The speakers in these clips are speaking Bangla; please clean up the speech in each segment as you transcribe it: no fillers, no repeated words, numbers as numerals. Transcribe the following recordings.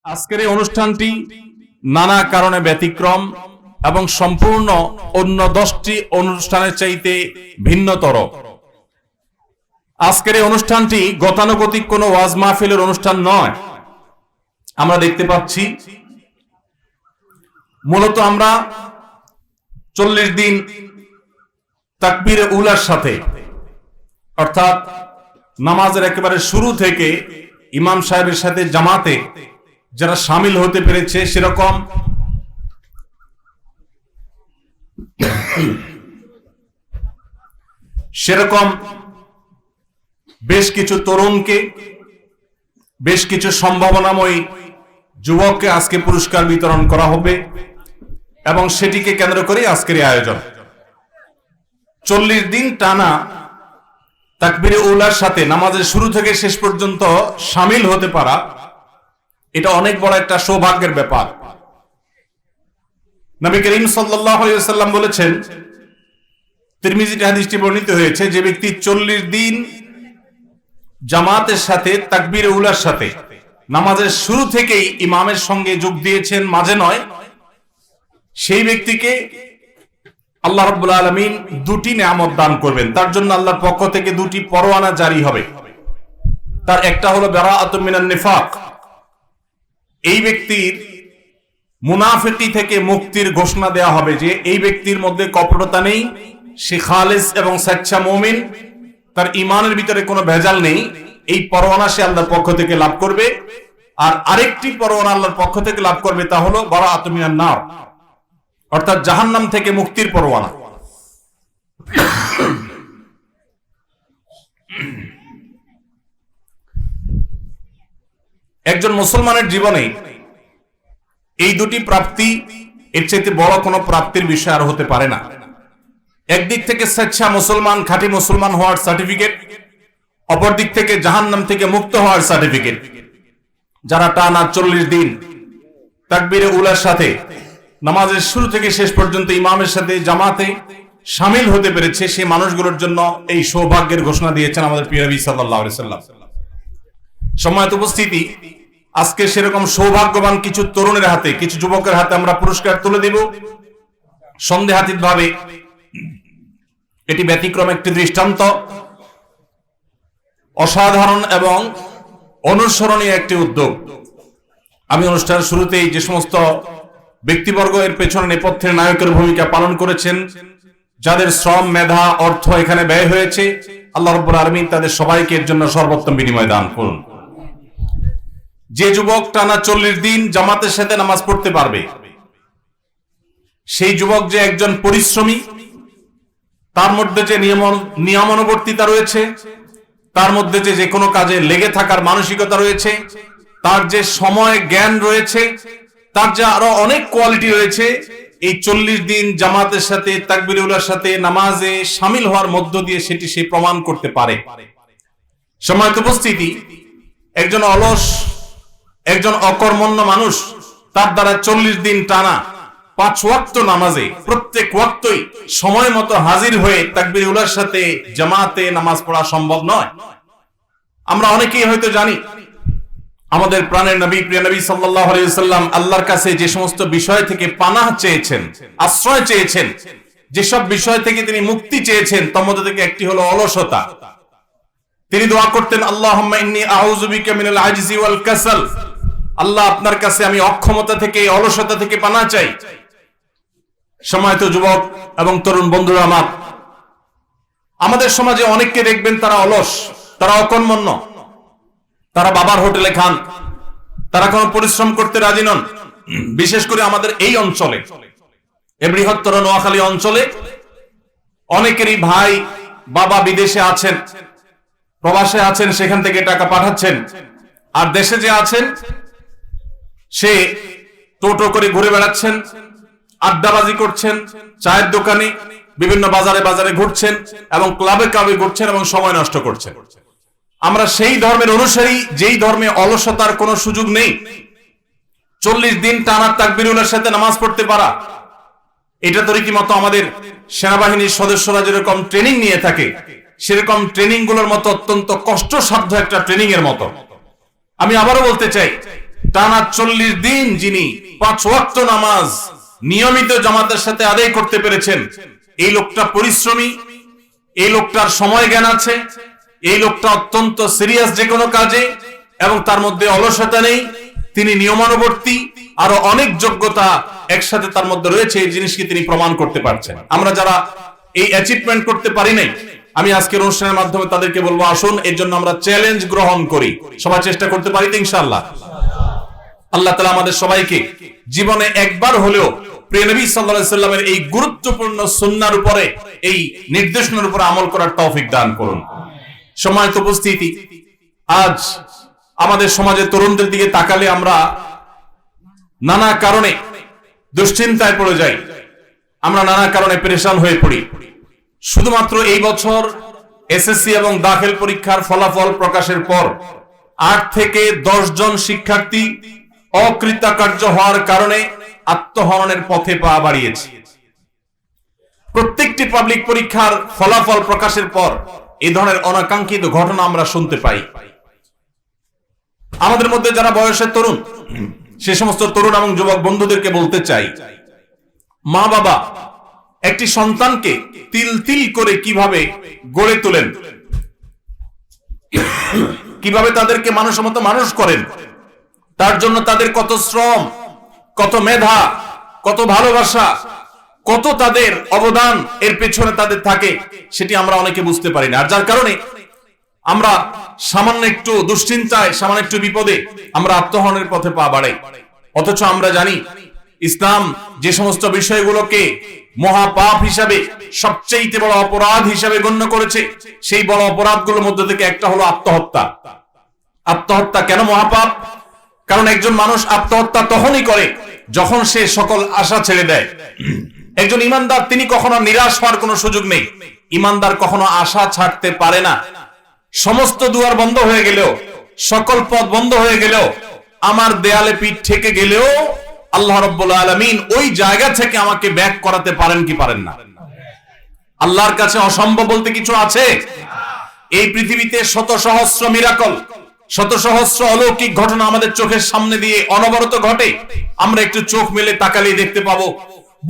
আজকের এই অনুষ্ঠানটি নানা কারণে ব্যতিক্রম এবং সম্পূর্ণ অন্য 10টি অনুষ্ঠানের চাইতে ভিন্নতর। আজকের এই অনুষ্ঠানটি গতানুগতিক কোনো ওয়াজ মাহফিলের অনুষ্ঠান নয়। আমরা দেখতে পাচ্ছি মূলত আমরা 40 দিন তাকবীরে উলার সাথে, অর্থাৎ নামাজের একেবারে শুরু থেকে ইমাম সাহেবের সাথে জামাতে যারা শামিল হতে পেরেছে সেরকম বেশ কিছু তরুণকে, বেশ কিছু সম্ভাবনাময়ী যুবককে আজকে পুরস্কার বিতরণ করা হবে এবং সেটিকে কেন্দ্র করে আজকের এই আয়োজন। 40 দিন টানা তাকবীরে উলার সাথে নামাজের শুরু থেকে শেষ পর্যন্ত শামিল হতে পারা, এটা অনেক বড় একটা সৌভাগ্যের ব্যাপার। নবী করিম সাল্লাল্লাহু আলাইহি ওয়াসাল্লাম বলেছেন, তিরমিজিতে হাদিসটি বর্ণিত হয়েছে, যে ব্যক্তি 40 দিন জামাতের সাথে তাকবীরে উলার সাথে নামাজের শুরু থেকেই ইমামের সঙ্গে যোগ দিয়েছেন, মাঝে নয়, সেই ব্যক্তিকে আল্লাহ রাব্বুল আলামিন 2টি নিয়ামত দান করবেন। তার জন্য আল্লাহর পক্ষ থেকে 2টি পরোয়ানা জারি হবে। তার একটা হলো বারাআতুম মিনান নিফাক, এই ব্যক্তির মুনাফিকি থেকে মুক্তির ঘোষণা দেয়া হবে, যে এই ব্যক্তির মধ্যে কপটতা নেই, সে খালিস এবং সচ্চা মুমিন, তার ঈমানের ভিতরে কোনো ভেজাল নেই। এই পরোয়ানা সে আল্লাহর পক্ষ থেকে লাভ করবে। আর আরেকটি পরোয়ানা আল্লাহর পক্ষ থেকে লাভ করবে, তা হলো বারাআতুম মিনান নার, অর্থাৎ জাহান্নাম থেকে মুক্তির পরোয়ানা। একজন মুসলমানের জীবনে এই 2টি প্রাপ্তি, এর চাইতে বড় কোনো প্রাপ্তির বিষয় আর হতে পারে না। একদিক থেকে সচ্চা মুসলমান, খাঁটি মুসলমান হওয়ার সার্টিফিকেট, অপর দিক থেকে জাহান্নাম থেকে মুক্ত হওয়ার সার্টিফিকেট। যারা টানা 40 দিন তাকবীরে উলার সাথে নামাজের শুরু থেকে শেষ পর্যন্ত ইমামের সাথে জামাতে শামিল হতে পেরেছে, সেই মানুষগুলোর জন্য এই সৌভাগ্যের ঘোষণা দিয়েছেন আমাদের প্রিয় নবী সাল্লাল্লাহু আলাইহি ওয়াসাল্লাম। সম্মানিত উপস্থিতি, আজকে সেরকম সৌভাগ্যবান কিছু তরুণের হাতে, কিছু যুবকের হাতে আমরা পুরস্কার তুলে দেব। সন্দেহাতীতভাবে এটি ব্যতিক্রম একটি দৃষ্টান্ত, অসাধারণ এবং অনুসরণীয় একটি উদ্যোগ। আমি অনুষ্ঠানের শুরুতেই যে সমস্ত ব্যক্তিবর্গ এর পেছনে নেপথ্যের নায়কের ভূমিকা পালন করেছেন, যাদের শ্রম, মেধা, অর্থ এখানে ব্যয় হয়েছে, আল্লাহ রাব্বুল আলামিন তাদের সবাইকে এর জন্য সর্বোত্তম বিনিময় দান করুন। যে যুবক টানা 40 দিন জামাতের সাথে নামাজ পড়তে পারবে, সেই যুবক যে একজন পরিশ্রমী, তার মধ্যে যে নিয়মানুবর্তিতা রয়েছে, তার মধ্যে যে কোনো কাজে লেগে থাকার মানসিকতা রয়েছে, তার যে সময় জ্ঞান রয়েছে, তার যে আরো অনেক কোয়ালিটি রয়েছে, এই 40 দিন জামাতের সাথে তাকবীরে উলার সাথে নামাজে শামিল হওয়ার মধ্য দিয়ে সেটি সে প্রমাণ করতে পারে। সম্মানিত উপস্থিতি, একজন অলস, একজন অকর্মণ্য মানুষ তার দ্বারা 40 দিন টানা 5 ওয়াক্ত নামাজে প্রত্যেক ওয়াক্তই সময় মতো হাজির হয়ে তাকবীরে উলার সাথে জামাতে নামাজ পড়া সম্ভব নয়। আমরা অনেকেই হয়তো জানি, আমাদের প্রাণের নবী, প্রিয় নবী সাল্লাল্লাহু আলাইহি ওয়াসাল্লাম আল্লাহর কাছে যে সমস্ত বিষয় থেকে পানাহ চেয়েছেন, আশ্রয় চেয়েছেন, যেসব বিষয় থেকে তিনি মুক্তি চেয়েছেন, তার মধ্যে থেকে একটি হলো অলসতা। তিনি দোয়া করতেন, আল্লাহুম্মা ইন্নী আউযু বিকা মিনাল আজজি ওয়াল কাসাল, আল্লাহ আপনার কাছে আমি অক্ষমতা থেকে, অলসতা থেকে পানাহ চাই। সম্মানিত যুবক এবং তরুণ বন্ধুরা আমার, আমাদের সমাজে অনেককে দেখবেন তারা অলস, তারা অকর্মণ্য, তারা বাবার হোটেলে খান, তারা কোনো পরিশ্রম করতে রাজি নন। বিশেষ করে আমাদের এই অঞ্চলে, এই বৃহত্তর নোয়াখালী অঞ্চলে অনেকেরই ভাই, বাবা বিদেশে আছেন, প্রবাসে আছেন, সেখান থেকে টাকা পাঠাচ্ছেন, আর দেশে যে আছেন সে টোটো করে ঘুরে বেড়াচ্ছেন, আড্ডাবাজি করছেন, চায়ের দোকানে, বিভিন্ন বাজারে বাজারে ঘুরছেন এবং ক্লাবে ক্লাবে ঘুরছেন এবং সময় নষ্ট করছেন। আমরা সেই ধর্মের অনুসারী, যেই ধর্মে অলসতার কোনো সুযোগ নেই। 40 দিন টানা তাকবীরে উলার সাথে নামাজ পড়তে পারা, এটা তো রীতিমতো আমাদের সেনাবাহিনীর সদস্যরা যেরকম ট্রেনিং নিয়ে থাকে, সেরকম ট্রেনিং গুলোর মতো অত্যন্ত কষ্টসাধ্য একটা ট্রেনিং এর মতো। আমি আবারও বলতে চাই, টানা 40 দিন যিনি 5 ওয়াক্ত নামাজ নিয়মিত জামাতের সাথে আদায় করতে পেরেছেন, এই লোকটা পরিশ্রমী, এই লোকটার সময় জ্ঞান আছে, এই লোকটা অত্যন্ত সিরিয়াস যে কোনো কাজে, এবং তার মধ্যে অলসতা নেই, তিনি নিয়মানুবর্তী, আরো অনেক যোগ্যতা একসাথে তার মধ্যে রয়েছে। এই জিনিসকে তিনি প্রমাণ করতে পারছেন। আমরা যারা এই অ্যাচিভমেন্ট করতে পারি নাই, আমি আজকের অনুষ্ঠানের মাধ্যমে তাদেরকে বলবো, আসুন এর জন্য আমরা চ্যালেঞ্জ গ্রহণ করি। সবাই চেষ্টা করতে পারি তো ইনশাআল্লাহ? আল্লাহ তাআলা আমাদের সবাইকে জীবনে একবার হলেও প্রিয় নবী সাল্লাল্লাহু আলাইহি সাল্লামের এই গুরুত্বপূর্ণ সুন্নাহর উপরে, এই নির্দেশনার উপরে আমল করার তৌফিক দান করুন। সম্মানিত উপস্থিতি, আজ আমাদের সমাজে তরুণদের দিকে তাকালে আমরা নানা কারণে দুশ্চিন্তায় পড়ে যাই, আমরা নানা কারণে পেরেশান হয়ে পড়ি। শুধুমাত্র এই বছর এসএসসি এবং দাখিল পরীক্ষার ফলাফল প্রকাশের পর 8 থেকে 10 জন শিক্ষার্থী অকৃতকার্য হওয়ার কারণে আত্মহননের পথে পা বাড়িয়েছে। প্রত্যেকটি পাবলিক পরীক্ষার ফলাফল প্রকাশের পর এই ধরনের অনাকাঙ্ক্ষিত ঘটনা আমরা শুনতে পাই। আমাদের মধ্যে যারা বয়সের তরুণ, সে সমস্ত তরুণ এবং যুবক বন্ধুদেরকে বলতে চাই, মা বাবা একটি সন্তানকে তিল তিল করে কিভাবে গড়ে তোলেন, কিভাবে তাদেরকে মানুষের মতো মানুষ করেন, তার জন্য তাদের কত শ্রম, কত মেধা, কত ভালোবাসা, কত তাদের অবদান এর পেছনে তাদের থাকে, সেটি আমরা অনেকে বুঝতে পারি না। আর যার কারণে আমরা সামান্য একটু দুশ্চিন্তায়, সামান্য একটু বিপদে আমরা আত্মহননের পথে পা বাড়াই। অথচ আমরা জানি ইসলাম যে সমস্ত বিষয়গুলোকে মহাপাপ হিসাবে, সবচেয়ে বড় অপরাধ হিসাবে গণ্য করেছে, সেই বড় অপরাধগুলোর মধ্যে থেকে একটা হলো আত্মহত্যা। আত্মহত্যা কেন মহাপাপ? কারণ একজন মানুষ আত্মহত্যা তখনই করে যখন সে সকল আশা ছেড়ে দেয়। একজন ইমানদার তিনি কখনো নিরাশ হওয়ার কোনো সুযোগ নেই। ইমানদার কখনো আশা ছাড়তে পারে না। সমস্ত দুয়ার বন্ধ হয়ে গেলেও, সকল পথ বন্ধ হয়ে গেলেও, আমার দেয়ালে পিঠ ঠেকে গেলেও আল্লাহ রাব্বুল আলামিন ওই জায়গা থেকে আমাকে ব্যাক করাতে পারেন কি পারেন না? আল্লাহর কাছে অসম্ভব বলতে কিছু আছে? এই পৃথিবীতে শত সহস্র মিরাকল, শত সহস্র অলৌকিক ঘটনা আমাদের চোখের সামনে দিয়ে অনবরত ঘটে। আমরা একটু চোখ মেলে তাকালেই দেখতে পাবো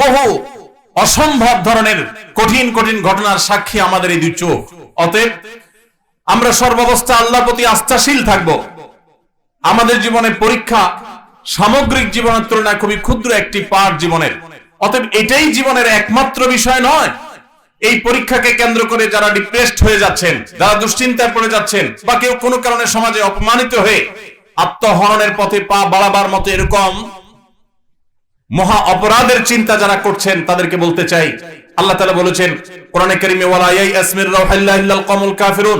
বহু অসম্ভব ধরনের কঠিন কঠিন ঘটনার সাক্ষী আমাদের এই দুই চোখ। অতএব আমরা সর্বাবস্থা আল্লাহর প্রতি আস্থাশীল থাকব। আমাদের জীবনে পরীক্ষা সামগ্রিক জীবনের তুলনায় খুবই ক্ষুদ্র একটি পার্ট জীবনের। অতএব এটাই জীবনের একমাত্র বিষয় নয়। এই পরীক্ষাকে কেন্দ্র করে যারা ডিপ্রেসড হয়ে যাচ্ছেন, যারা দুশ্চিন্তায় পড়ে যাচ্ছেন, বা কেউ কোনো কারণে সমাজে অপমানিত হয়ে আত্মহননের পথে পা বাড়াবার মতো এরকম মহা অপরাধের চিন্তা যারা করছেন, তাদেরকে বলতে চাই, আল্লাহ তাআলা বলেছেন কোরআনে কারীমে, ওয়ালা ইয়াসমির রাউহিল্লাহি ইল্লাল কওমুল কাফিরুন,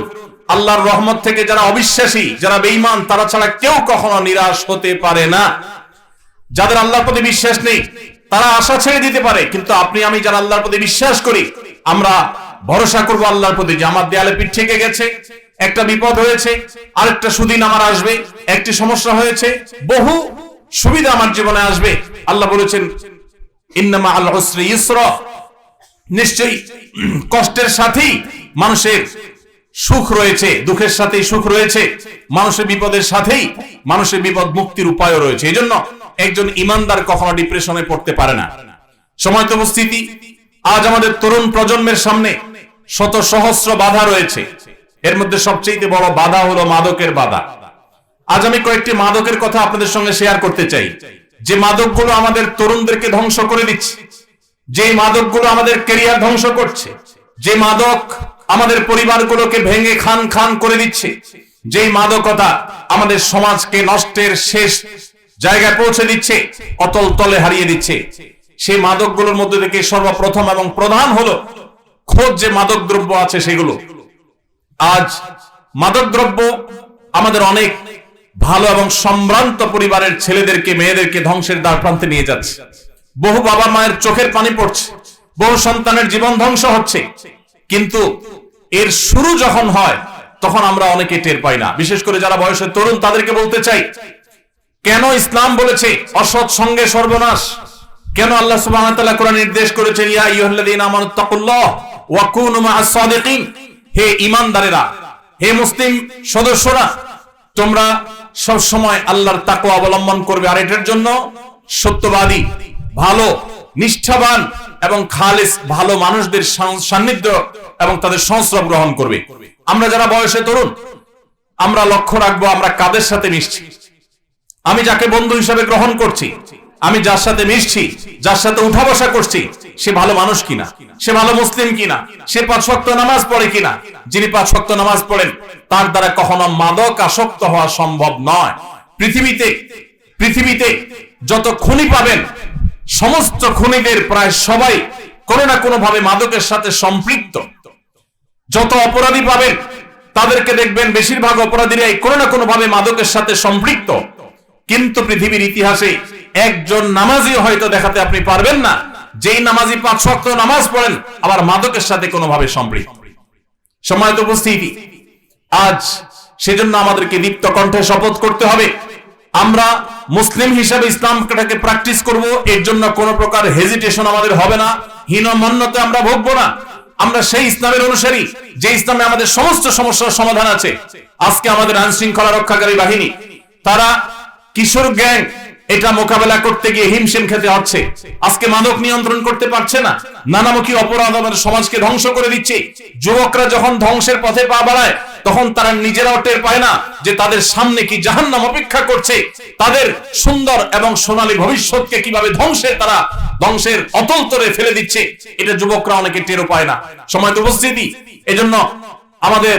আল্লাহর রহমত থেকে যারা অবিশ্বাসী, যারা বেঈমান, তারা ছাড়া কেউ কখনো নিরাশ হতে পারে না। যাদের আল্লাহর প্রতি বিশ্বাস নেই তারা আশা ছেড়ে দিতে পারে, কিন্তু আপনি আমি যারা আল্লাহর প্রতি বিশ্বাস করি, আমরা ভরসা করব আল্লাহর প্রতি যে আমার দেয়ালে পিঠ ঠেকে গেছে, একটা বিপদ হয়েছে, আরেকটা সুদিন আমার আসবে, একটি সমস্যা হয়েছে, বহু সুবিধা আমার জীবনে আসবে। আল্লাহ বলেছেন ইন্নামা আল উসরি ইসরা, নিশ্চয়ই কষ্টের সাথেই মানুষের সুখ রয়েছে, দুঃখের সাথেই সুখ রয়েছে, মানুষের বিপদের সাথেই মানুষের বিপদ মুক্তির উপায়ও রয়েছে। এজন্য একজন ইমানদার কখনো ডিপ্রেশনে পড়তে পারে না। সময়ত উপস্থিতি, আজ আমাদের তরুণ প্রজন্মের সামনে শত সহস্র বাধা রয়েছে। এর মধ্যে সবচেয়ে বড় বাধা হলো মাদকের বাধা। আজ আমি কয়েকটি মাদকের কথা আপনাদের সঙ্গে শেয়ার করতে চাই, যে মাদকগুলো আমাদের তরুণদেরকে ধ্বংস করে দিচ্ছে, যে মাদকগুলো আমাদের ক্যারিয়ার ধ্বংস করছে, যে মাদক আমাদের পরিবারগুলোকে ভেঙে খান খান করে দিচ্ছে, যে মাদকতা আমাদের সমাজকে নষ্টের শেষ জায়গায় পৌঁছে দিচ্ছে, অতল তলে হারিয়ে দিচ্ছে। সেই মাদকগুলোর মধ্যে থেকে সর্বপ্রথম এবং প্রধান হলো খোঁজ যে মাদক দ্রব্য আছে সেগুলো। আজ মাদক দ্রব্য আমাদের অনেক ভালো এবং সম্ভ্রান্ত পরিবারের ছেলেদেরকে, মেয়েদেরকে ধ্বংসের দ্বার প্রান্তে নিয়ে যাচ্ছে। বহু বাবা মায়ের চোখের পানি পড়ছে, বহু সন্তানের জীবন ধ্বংস হচ্ছে। কিন্তু এর শুরু যখন হয় তখন আমরা অনেকে টের পাই না। বিশেষ করে যারা বয়সের তরুণ, তাদেরকে বলতে চাই, কেন ইসলাম বলেছে অসৎ সঙ্গে সর্বনাশ? কেন আল্লাহ সুবহানাহু ওয়া তাআলা কোরআনে নির্দেশ করেছেন ইয়া আইয়ুহাল্লাযীনা আমানুত্তাকুল্লাহ ওয়া কুনু মা'আস সাদিকিন, হে ঈমানদারেরা, হে মুসলিম সদস্যরা, তোমরা সব সময় আল্লাহর তাকওয়া অবলম্বন করবে, আর এটার জন্য সত্যবাদী, ভালো, নিষ্ঠাবান এবং খালিস ভালো মানুষদের সান্নিধ্য এবং তাদের সংস্রব গ্রহণ করবে। আমরা যারা বয়সে তরুণ, আমরা লক্ষ্য রাখবো আমরা কাদের সাথে মিশছি। আমি যাকে বন্ধু হিসাবে গ্রহণ করছি, আমি যার সাথে মিশছি, যার সাথে উঠা বসা করছি, সে ভালো মানুষ কিনা, সে ভালো মুসলিম কিনা, সে 5 ওয়াক্ত নামাজ পড়ে কিনা। যিনি 5 ওয়াক্ত নামাজ পড়েন তার দ্বারা কখনো মাদক আসক্ত হওয়া সম্ভব নয়। পৃথিবীতে যত খুনি পাবেন, সমস্ত খুনিদের প্রায় সবাই কোনো না কোনো ভাবে মাদকের সাথে সম্পৃক্ত। যত অপরাধী পাবেন তাদেরকে দেখবেন বেশিরভাগ অপরাধীরাই কোনো না কোনো ভাবে মাদকের সাথে সম্পৃক্ত। কিন্তু পৃথিবীর ইতিহাসে একজন নামাজি হয়তো দেখাতে আপনি পারবেন না যেই নামাজি 5 ওয়াক্ত নামাজ পড়েন আবার মাদকের সাথে কোনোভাবে সম্পৃক্ত। সম্মানিত উপস্থিতি, আজ সেজন্য আমাদেরকে দীপ্ত কণ্ঠে শপথ করতে হবে, আমরা মুসলিম হিসাবে ইসলামটাকে প্র্যাকটিস করব। এর জন্য কোনো প্রকার হেজিটেশন আমাদের হবে না, হীনমন্যতা আমরা ভোগবো না। আমরা সেই ইসলামের অনুসারী যে ইসলামে আমাদের সমস্ত সমস্যার সমাধান আছে। আজকে আমাদের আইন শৃঙ্খলা রক্ষাকারী বাহিনী তারা কিশোর গ্যাং এটা মোকাবেলা করতে গিয়ে হিমশিম খেতে হচ্ছে। আজকে মাদক নিয়ন্ত্রণ করতে পারছে না, নানামুখী অপরাধ আমাদের সমাজকে ধ্বংস করে দিচ্ছে। যুবকরা যখন ধ্বংসের পথে পা বাড়ায় তখন তারা নিজেরাও টের পায় না যে তাদের সামনে কি জাহান্নাম অপেক্ষা করছে, তাদের সুন্দর এবং সোনালী ভবিষ্যৎকে কিভাবে ধ্বংসের অতল তলে ফেলে দিচ্ছে। এটা যুবকরা অনেকে টেরও পায় না। সময়ত উপস্থিতি, এজন্য আমাদের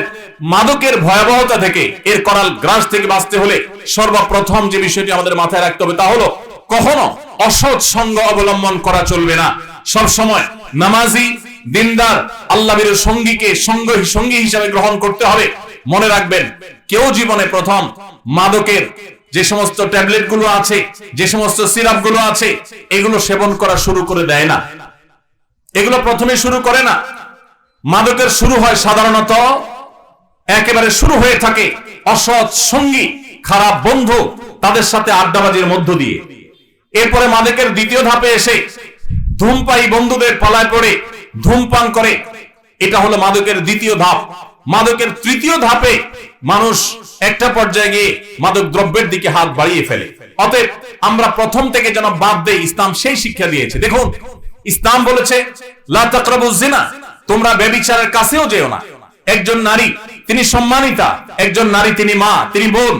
মাদকের ভয়াবহতা থেকে, এর করাল গ্রাস থেকে বাঁচতে হলে সর্বপ্রথম যে বিষয়টি আমাদের মাথায় রাখতে হবে তা হলো কখনো অসৎ সঙ্গ অবলম্বন করা চলবে না। সব সময় নামাজি, দিনদার, আল্লাহর সঙ্গীকে সঙ্গী হিসাবে গ্রহণ করতে হবে। মনে রাখবেন, কেউ জীবনে প্রথম মাদকের যে সমস্ত ট্যাবলেট গুলো আছে, যে সমস্ত সিরাপ গুলো আছে, এগুলো সেবন করা শুরু করে দেয় না, এগুলো প্রথমে শুরু করে না। মাদকের শুরু হয় সাধারণত একেবারে শুরু হয়ে থাকে অসৎ সঙ্গী, খারাপ বন্ধু, তাদের সাথে আড্ডাবাজির মধ্য দিয়ে। এরপরে মাদকের দ্বিতীয় ধাপে এসে ধূমপায়ী বন্ধুদের পালায় পড়ে ধূমপান করে, এটা হলো মাদকের দ্বিতীয় ধাপ। মাদকের তৃতীয় ধাপে মানুষ একটা পর্যায়ে গিয়ে মাদক দ্রব্যের দিকে হাত বাড়িয়ে ফেলে। অতএব আমরা প্রথম থেকে যেন বাদ দেই, ইসলাম সেই শিক্ষা দিয়েছে। দেখুন, ইসলাম বলেছে লা তাকরাবুজ জিনা, তোমরা ব্যভিচারের কাছেও যেও না। একজন নারী তিনি সম্মানিতা, একজন নারী তিনি মা, তিনি বোন,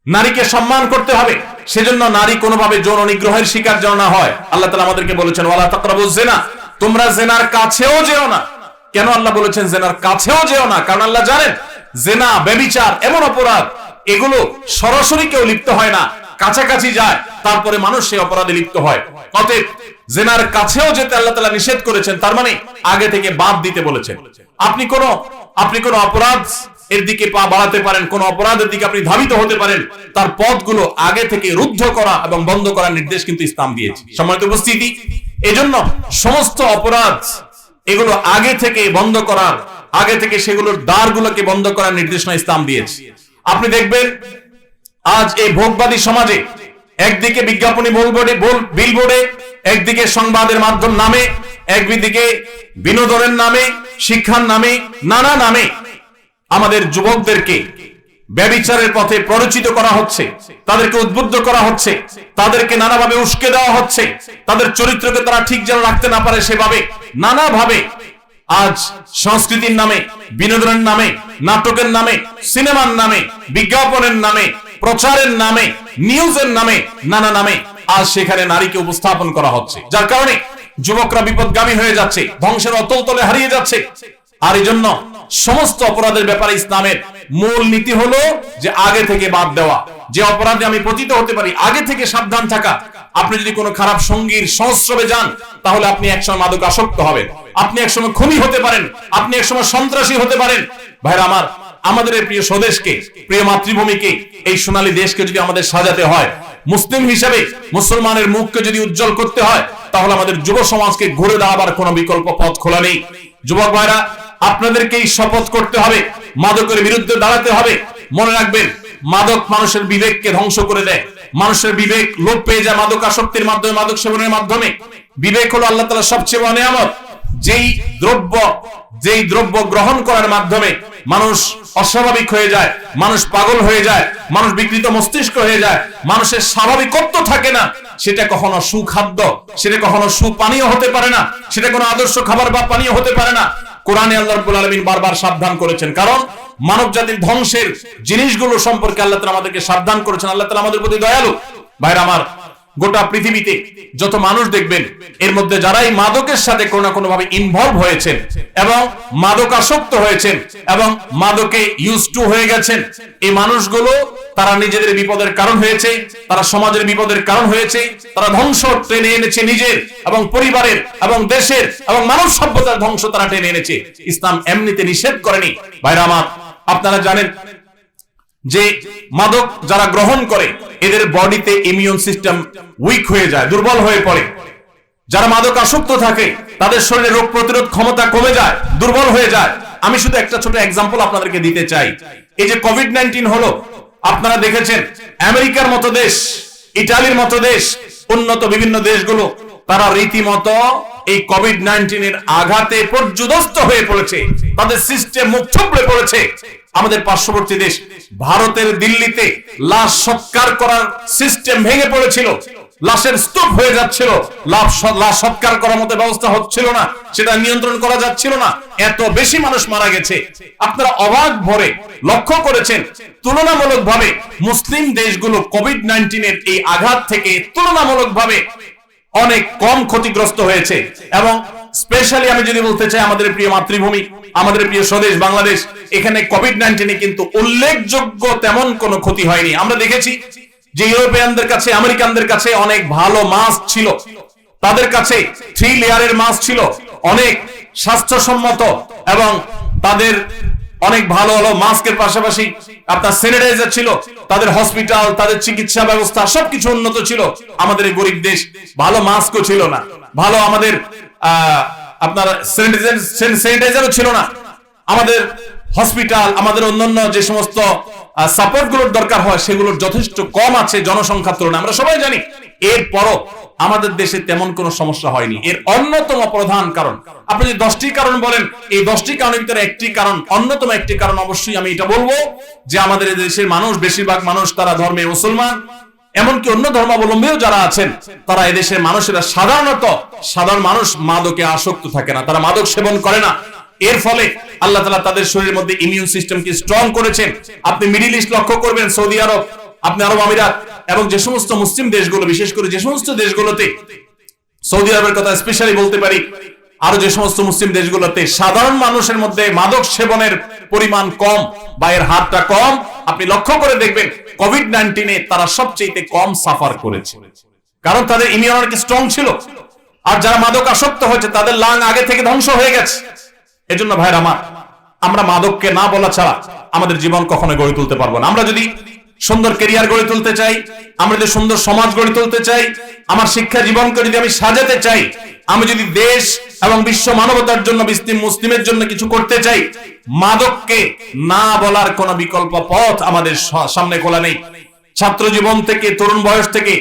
নারীকে সম্মান করতে হবে। সেজন্য নারী কোনোভাবে যৌন নিগ্রহের শিকার যেন না হয়। আল্লাহ তাআলা আমাদেরকে বলেছেন ওয়ালা তাকরাবুজ জিনা, তোমরা জিনার কাছেও যেও না। কেন আল্লাহ বলেছেন জিনার কাছেও যেও না? কারণ আল্লাহ জানেন জিনা, ব্যভিচার এমন অপরাধ, এগুলো সরাসরি কেউ লিপ্ত হয় না, কাছাকাছি যায়, তারপরে মানুষ সেই অপরাধে লিপ্ত হয়। অতএব জিনার কাছেও যেতে আল্লাহ তাআলা নিষেধ করেছেন, তার মানে আগে থেকে বাদ দিতে বলেছেন। আপনি কোন অপরাধ এর দিকে পা বাড়াতে পারেন, কোন অপরাধের দিকে আপনি ধাবিত হতে পারেন, তার পথগুলো আগে থেকে রুদ্ধ করা এবং বন্ধ করার নির্দেশ কিন্তু ইসলাম দিয়েছে। সম্মানিত উপস্থিতি, এজন্য সমস্ত অপরাধ এগুলো আগে থেকে বন্ধ করার, আগে থেকে সেগুলোর দ্বারগুলোকে বন্ধ করার নির্দেশনা ইসলাম দিয়েছে। আপনি দেখবেন আজ এই ভোগবাদী সমাজে একদিকে বিজ্ঞাপনী বিলবোর্ডে, একদিকে সংবাদের মাধ্যম নামে, একদিকে বিনোদনের নামে, শিক্ষার নামে, নানা নামে আমাদের যুবকদেরকে ব্যভিচারের পথে প্ররোচিত করা হচ্ছে, তাদেরকে উদ্বুদ্ধ করা হচ্ছে, তাদেরকে নানাভাবে উস্কে দেওয়া হচ্ছে, তাদের চরিত্রকে তারা ঠিক যেন রাখতে না পারে সেভাবে নানাভাবে আজ সংস্কৃতির নামে, বিনোদনের নামে, নাটকের নামে, সিনেমার নামে, বিজ্ঞাপনের নামে, প্রচারের নামে, নিউজের নামে, নানা নামে আজ সেখানে নারীকে উপস্থাপন করা হচ্ছে, যার কারণে যুবকরা বিপদগামী হয়ে যাচ্ছে, ধ্বংসের অতল তলে হারিয়ে যাচ্ছে। আর এই জন্য সমস্ত অপরাধের ব্যাপারে ইসলামের মূল নীতি হলো যে আগে থেকে বাদ দেওয়া। যে অপরাধে আমি পতিত হতে পারি, আগে থেকে সাবধান থাকা। আপনি যদি কোনো খারাপ সঙ্গীর সংস্রবে যান, তাহলে আপনি একসময় মাদক আসক্ত হবেন, আপনি একসময় খুনি হতে পারেন, আপনি একসময় সন্ত্রাসী হতে পারেন। ভাইরা আমার, আমাদের এই প্রিয় স্বদেশকে, প্রিয় মাতৃভূমিকে, এই সোনালী দেশকে যদি আমাদের সাজাতে হয়, মুসলিম হিসেবে মুসলমানের মুখকে যদি উজ্জ্বল করতে হয়, তাহলে আমাদের যুব সমাজকে ঘুরে দাঁড়াবার কোনো বিকল্প পথ খোলা নেই। যুবক ভাইরা, আপনাদেরকেই শপথ করতে হবে, মাদকের বিরুদ্ধে দাঁড়াতে হবে। মনে রাখবেন, মাদক মানুষের বিবেককে ধ্বংস করে দেয়, মানুষের বিবেক লোপ পেয়ে যায় মাদক আসক্তির মাধ্যমে, মাদক সেবনের মাধ্যমে। বিবেক হলো আল্লাহ তাআলার সবচেয়ে বড় নিয়ামত। যেই দ্রব্য গ্রহণ করার মাধ্যমে মানুষ অস্বাভাবিক হয়ে যায়, মানুষ পাগল হয়ে যায়, মানুষ বিকৃত মস্তিষ্ক হয়ে যায়, মানুষের স্বাভাবিকত্ব থাকে না। সেটা কখনো সুখাদ্য, সেটা কখনো সুপানীয় হতে পারে না, সেটা কোনো আদর্শ খাবার বা পানীয় হতে পারে না। কোরআনে আল্লাহ রাব্বুল আলামিন বারবার সাবধান করেছেন, কারণ মানব জাতির ধ্বংসের জিনিসগুলো সম্পর্কে আল্লাহ তাআলা আমাদেরকে সাবধান করেছেন। আল্লাহ তাআলা আমাদের প্রতি দয়ালু। ভাইরা আমার, গোটা পৃথিবীতে যত মানুষ দেখবেন, এর মধ্যে যারাই মাদকের সাথে কোনো না কোনো ভাবে ইনভলভ হয়েছেন এবং মাদকাসক্ত হয়েছেন এবং মাদকে ইউজ টু হয়ে গেছেন, এই মানুষগুলো তারা নিজেদের বিপদের কারণ হয়েছে, তারা সমাজের বিপদের কারণ হয়েছে, তারা ধ্বংস টেনে এনেছে নিজের এবং পরিবারের এবং দেশের এবং মানব সভ্যতার ধ্বংস তারা টেনে এনেছে। ইসলাম এমনিতে নিষেধ করেনি। ভাইরা আমার, আপনারা জানেন যে মাদক যারা গ্রহণ করে এদের বডিতে ইমিউন সিস্টেম উইক হয়ে যায়, দুর্বল হয়ে পড়ে। যারা মাদক আসক্ত থাকে তাদের শরীরে রোগ প্রতিরোধ ক্ষমতা কমে যায়, দুর্বল হয়ে যায়। আমি শুধু একটা ছোট এক্সাম্পল আপনাদেরকে দিতে চাই। এই যে কোভিড-19 হলো, আপনারা দেখেছেন আমেরিকার মতো দেশ, ইতালির মতো দেশ, উন্নত বিভিন্ন দেশগুলো তারা রীতিমতো এই কোভিড-19 এর আঘাতে পর্যুদস্ত হয়ে পড়েছে, তাদের সিস্টেম মুখ থুবড়ে পড়েছে। আমাদের পার্শ্ববর্তী দেশ ভারতের দিল্লিতে লাশ সৎকার করার সিস্টেম ভেঙে পড়েছিল, লাশের স্তূপ হয়ে যাচ্ছিল, লাশ সৎকার করার মতো ব্যবস্থা হচ্ছিল না, সেটা নিয়ন্ত্রণ করা যাচ্ছিল না, এত বেশি মানুষ মারা গেছে। আপনারা অবাক ভরে লক্ষ্য করেছেন তুলনামূলকভাবে মুসলিম দেশগুলো কোভিড-19 এর এই আঘাত থেকে তুলনামূলকভাবে অনেক কম ক্ষতিগ্রস্ত হয়েছে। এবং স্পেশালি আমি যদি বলতে চাই, আমাদের প্রিয় মাতৃভূমি, আমাদের প্রিয় স্বদেশ বাংলাদেশ, এখানে কোভিড-19 কিন্তু উল্লেখযোগ্য তেমন কোনো ক্ষতি হয়নি। আমরা দেখেছি যে ইউরোপিয়ানদের কাছে, আমেরিকানদের কাছে অনেক ভালো মাস্ক ছিল, তাদের কাছে 3 লেয়ারের মাস্ক ছিল, অনেক স্বাস্থ্যসম্মত এবং তাদের অনেক ভালো ভালো মাস্কের পাশাপাশি আপনার স্যানিটাইজার ছিল, তাদের হসপিটাল, তাদের চিকিৎসা ব্যবস্থা সবকিছু উন্নত ছিল। আমাদের এই গরিব দেশ ভালো মাস্কও ছিল না, ভালো আমাদের আপনার স্যানিটাইজারও ছিল না, আমাদের হসপিটাল, আমাদের অন্যান্য যে সমস্ত সাপোর্ট গুলোর দরকার হয় সেগুলোর যথেষ্ট কম আছে জনসংখ্যার তুলনায়, আমরা সবাই জানি। এরপরও আমাদের দেশে তেমন কোনো সমস্যা হয়নি। এর অন্যতম প্রধান কারণ, আপনি যদি 10টি কারণ বলেন, এই 10টি কারণের ভিতরে একটি কারণ, অন্যতম একটি কারণ অবশ্যই আমি এটা বলবো যে আমাদের দেশের মানুষ, বেশিরভাগ মানুষ তারা ধর্মে মুসলমান, এমনকি অন্য ধর্মাবলম্বীও যারা আছেন, তারা এদেশের মানুষেরা সাধারণ মানুষ মাদকে আসক্ত থাকে না, তারা মাদক সেবন করে না। এর ফলে আল্লাহ তাআলা তাদের শরীরের মধ্যে ইমিউন সিস্টেমকে স্ট্রং করেছেন। আপনি মিডল ইস্ট লক্ষ্য করবেন, সৌদি আরব, আপনি আরব আমিরাত এবং যে সমস্ত মুসলিম দেশগুলো, বিশেষ করে যে সমস্ত দেশগুলোতে, সৌদি আরবের কথা স্পেশালি বলতে পারি, আরো যে সমস্ত মুসলিম দেশগুলোতে সাধারণ মানুষের মধ্যে মাদক সেবনের পরিমাণ কম বা এর হারটা কম, আপনি লক্ষ্য করে দেখবেন কোভিড-19 এ তারা সবচেয়ে কম সাফার করেছে, কারণ তাদের ইমিউনিটি স্ট্রং ছিল। আর যারা মাদক আসক্ত হয়েছে তাদের লাং আগে থেকে ধ্বংস হয়ে গেছে। এজন্য ভাইরা আমার, আমরা মাদককে না বলা ছাড়া আমাদের জীবন কখনো গড়ে তুলতে পারবো না। আমরা যদি সুন্দর ক্যারিয়ার গড়ে তুলতে চাই, আমরা যদি সুন্দর সমাজ গড়ে তুলতে চাই, আমার শিক্ষা জীবনকে যদি আমি সাজাতে চাই, আমি যদি দেশ এবং বিশ্ব মানবতার জন্য, মুসলিমের জন্য কিছু করতে চাই, মাদককে না বলার কোনো বিকল্প পথ আমাদের সামনে খোলা নেই। ছাত্র জীবন থেকে, তরুণ বয়স থেকে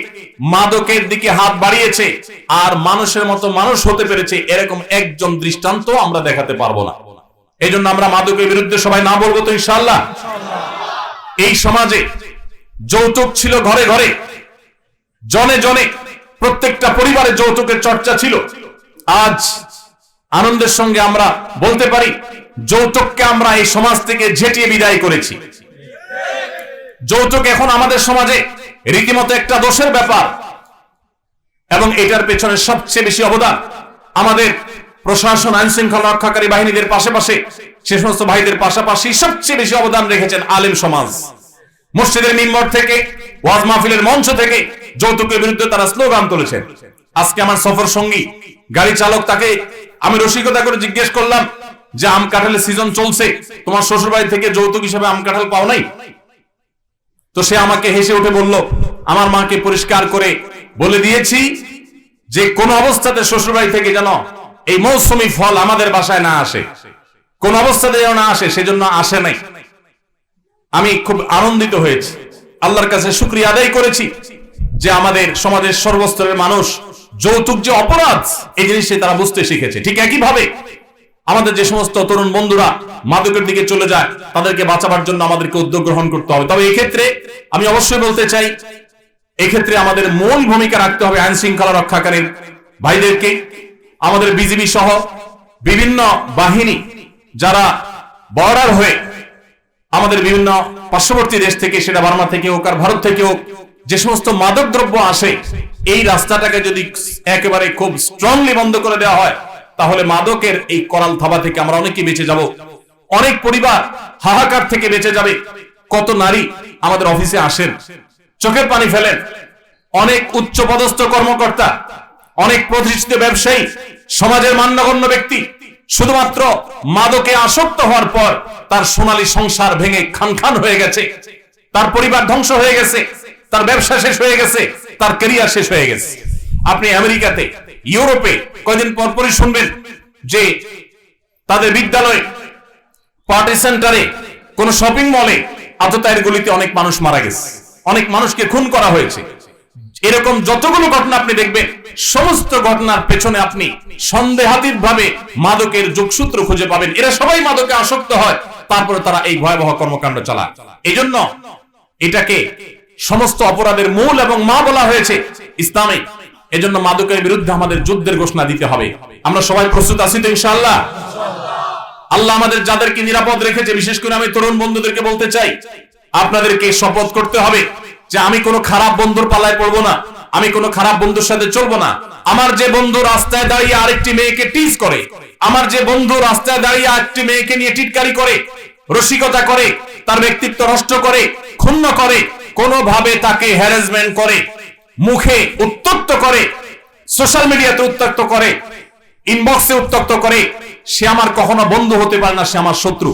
মাদকের দিকে হাত বাড়িয়েছে আর মানুষের মতো মানুষ হতে পেরেছে এরকম একজন দৃষ্টান্ত আমরা দেখাতে পারবো না। এই জন্য আমরা মাদকের বিরুদ্ধে সবাই না বলবো তো ইনশাআল্লাহ। এই সমাজে যৌতুক ছিল ঘরে ঘরে, জনে জনে, প্রত্যেকটা পরিবারে যৌতুকের চর্চা ছিল। আজ আনন্দের সঙ্গে আমরা বলতে পারি যৌতুককে আমরা এই সমাজ থেকে ঝেঁটিয়ে বিদায় করেছি। যৌতুক এখন আমাদের সমাজে রীতিমতো একটা দোষের ব্যাপার এবং এটার পেছনে সবচেয়ে বেশি অবদান আমাদের প্রশাসন, আইন শৃঙ্খলা রক্ষাকারী বাহিনীদের পাশাপাশি, সে সমস্ত ভাইদের পাশাপাশি সবচেয়ে বেশি অবদান রেখেছেন আলেম সমাজ। মসজিদের মিম্বর থেকে, ওয়াজ মাহফিলের মঞ্চ থেকে যৌতুকের বিরুদ্ধে তারা স্লোগান তুলেছেন। আজকে আমার সফর সঙ্গী গাড়ি চালক, তাকে আমি রসিকতা করে জিজ্ঞেস করলাম যে আম কাঁঠালের সিজন চলছে, তোমার শ্বশুর বাড়ি থেকে যৌতুক হিসেবে আম কাঁঠাল পাও নাই? তো সে আমাকে হেসে উঠে বলল, আমার মাকে পরিষ্কার করে বলে দিয়েছি যে কোন অবস্থাতে শ্বশুর বাড়ি থেকে যেন এই মৌসুমী ফল আমাদের বাসায় না আসে, কোন অবস্থাতে যেন না আসে, সেজন্য আসে নাই। আমি খুব আনন্দিত হয়েছি, আল্লাহর কাছে শুকরিয়া আদায় করেছি যে আমাদের সমাজের সর্বস্তরের মানুষ যৌতুক যে অপরাধ এই জিনিসটি তারা বুঝতে শিখেছে। ঠিক একইভাবে আমাদের যে সমস্ত তরুণ বন্ধুরা মাদকের দিকে চলে যায়, তাদেরকে বাঁচাবার জন্য আমাদেরকে উদ্যোগ গ্রহণ করতে হবে। তবে এই ক্ষেত্রে আমি অবশ্যই বলতে চাই, এই ক্ষেত্রে আমাদের মূল ভূমিকা রাখতে হবে আইন শৃঙ্খলা রক্ষাকারী ভাইদেরকে, আমাদের বিজিবি সহ বিভিন্ন বাহিনী যারা বর্ডার হয়ে আমাদের বিভিন্ন পার্শ্ববর্তী দেশ থেকে, সেটা বার্মা থেকে হোক আর ভারত থেকে হোক, যে সমস্ত মাদক দ্রব্য আসে, এই রাস্তাটাকে যদি একেবারে খুব স্ট্রংলি বন্ধ করে দেওয়া হয়, তাহলে মাদকের এই করাল থাবা থেকে আমরা অনেকেই বেঁচে যাব। অনেক পরিবার হাহাকার থেকে বেঁচে যাবে। কত নারী আমাদের অফিসে আসেন, চোখের পানি ফেলেন। অনেক উচ্চপদস্থ কর্মকর্তা, অনেক প্রতিষ্ঠিত ব্যবসায়ী, সমাজের মান্যগণ্য ব্যক্তি শুধুমাত্র মাদকে আসক্ত হওয়ার পর তার সোনালী সংসার ভেঙে খান খান হয়ে গেছে, তার পরিবার ধ্বংস হয়ে গেছে, তার ব্যবসা শেষ হয়ে গেছে, তার ক্যারিয়ার শেষ হয়ে গেছে। আপনি আমেরিকাতে, ইউরোপে কয়েকদিন পরপরই শুনবেন যে তাদের বিদ্যালয়ে, পার্টি সেন্টারে, কোন শপিং মলে আততায়ীর গুলিতে অনেক মানুষ মারা গেছে, অনেক মানুষকে খুন করা হয়েছে। এরকম যতগুলো ঘটনা আপনি দেখবেন, সমস্ত ঘটনার পেছনে আপনি সন্দেহাতীত ভাবে মাদকের যোগসূত্র খুঁজে পাবেন। এরা সবাই মাদকে আসক্ত হয়, তারপরে তারা এই ভয়াবহ কর্মকাণ্ড চালায়। এই জন্য এটাকে সমস্ত অপরাধের মূল এবং মা বলা হয়েছে ইসলামে। এজন্য মাদকের বিরুদ্ধে আমাদের যুদ্ধের ঘোষণা দিতে হবে। আমরা সবাই প্রস্তুত আছি তো ইনশাআল্লাহ? আল্লাহ আমাদের যাদেরকে নিরাপদ রেখেছে, বিশেষ করে আমি তরুণ বন্ধুদেরকে বলতে চাই, আপনাদেরকে শপথ করতে হবে যে আমি কোনো খারাপ বন্ধুর পাল্লায় পড়বো না, আমি কোনো খারাপ বন্ধুর সাথে চলবো না। আমার যে বন্ধু রাস্তায় দাঁড়িয়ে আরেকটি মেয়েকে টিজ করে, আমার যে বন্ধু রাস্তায় দাঁড়িয়ে আরেকটি মেয়েকে নিয়ে টিটকারি করে, রসিকতা করে, তার ব্যক্তিত্ব নষ্ট করে, ক্ষুণ্ণ করে, কোনোভাবে তাকে হ্যারাসমেন্ট করে, মুখে উত্তক্ত করে, সোশ্যাল মিডিয়াতে উত্তক্ত করে, ইনবক্সে উত্তক্ত করে, সে আমার কখনো বন্ধু হতে পারে না, সে আমার শত্রু।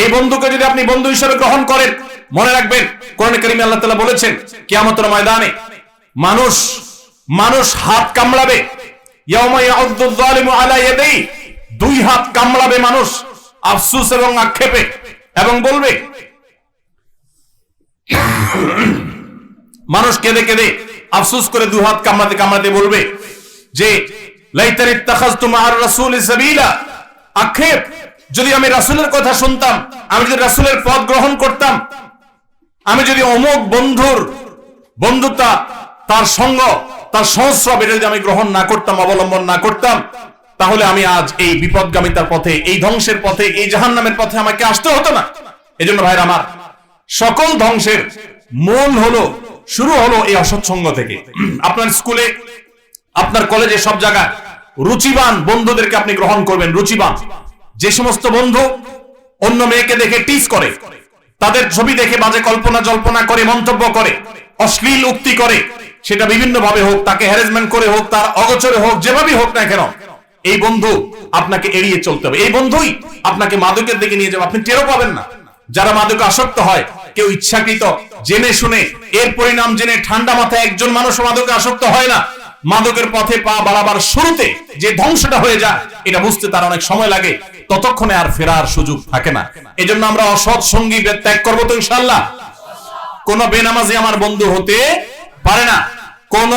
এই বন্ধুকে যদি আপনি বন্ধু হিসেবে গ্রহণ করেন, মনে রাখবেন কোরআনে কারিমে আল্লাহ তাআলা বলেছেন কিয়ামতের ময়দানে মানুষ হাত কামড়াবে, ইয়াউমা ইয়াউদ্দু যালিমু আলা ইয়াদাইহি, দুই হাত কামড়াবে মানুষ আফসোস এবং আক্ষেপে, এবং বলবে, মানুষ কেঁদে কেঁদে আফসোস করে দুই হাত কামড়াতে কামড়াতে বলবে যে লাইতানি ইত্তাখাযতু মা'আর রাসূলি সাবিলা, আক্ষেপ, যদি আমি রাসূলের কথা শুনতাম, আমি যদি রাসূলের পথ গ্রহণ করতাম, আমি যদি অমুক বন্ধুর বন্ধুতা, তার সঙ্গ, তার সংস্রব এটা যদি আমি গ্রহণ না করতাম, অবলম্বন না করতাম, তাহলে আমি আজ এই বিপদগামিতার পথে, এই ধ্বংসের পথে, এই জাহান্নামের পথে আমাকে আসতে হতো না। এজন্য ভাইরা আমার, সকল ধ্বংসের মূল হলো, শুরু হলো এই অসৎসঙ্গ থেকে। আপনার স্কুলে, আপনার কলেজে, সব জায়গায় রুচিবান বন্ধুদেরকে আপনি গ্রহণ করবেন। রুচিবান, যে সমস্ত বন্ধু অন্য মেয়েকে দেখে টিজ করে, তাদের ছবি দেখে বাজে কল্পনা জল্পনা করে, মন্তব্য করে, অশ্লীল উক্তি করে, সেটা বিভিন্ন ভাবে হোক, তাকে হ্যারাসমেন্ট করে হোক, তার অগোচরে হোক, যেভাবেই হোক না কেন, এই বন্ধু আপনাকে এড়িয়ে চলতে হবে। এই বন্ধুই আপনাকে মাদকের দিকে নিয়ে যাবে, আপনি টেরও পাবেন না। যারা মাদকে আসক্ত হয়, কেউ ইচ্ছাকৃত জেনে শুনে, এর পরিণাম জেনে ঠান্ডা মাথায় একজন মানুষ মাদকে আসক্ত হয় না। মাদকের পথে পা বাড়াবার শুরুতে যে ধ্বংসটা হয়ে যায়, এটা বুঝতে তার অনেক সময় লাগে, ততক্ষণে আর ফেরার সুযোগ থাকে না। এজন্য আমরা অসৎ সঙ্গী ত্যাগ করবো তো ইনশাআল্লাহ। কোন বেনামাজি আমার বন্ধু হতে পারে না, কোন